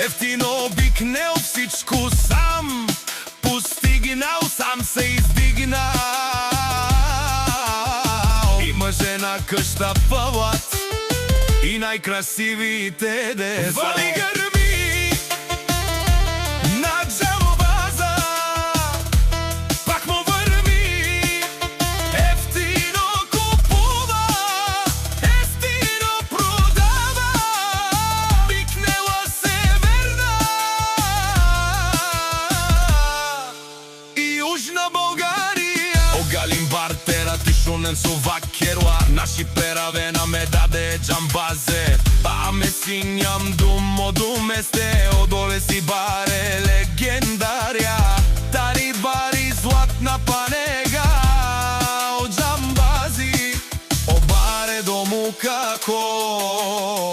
Ефтино обикнел всичко сам, постигнал, сам се издигнал. Има жена къща пълът и най-красивите деца. Вали гърми на джамбаза, пак му върви. Ефтино купува, ефтино продава. Викнела Северна и Южна България. Огалим бартерът и шунен совакерла. Наши пераве на ме даде джамбазе. Аме си ням думо думесте. Одоле си баре легендаря. Тари бари златна панега. О джамбази, о баре дому како.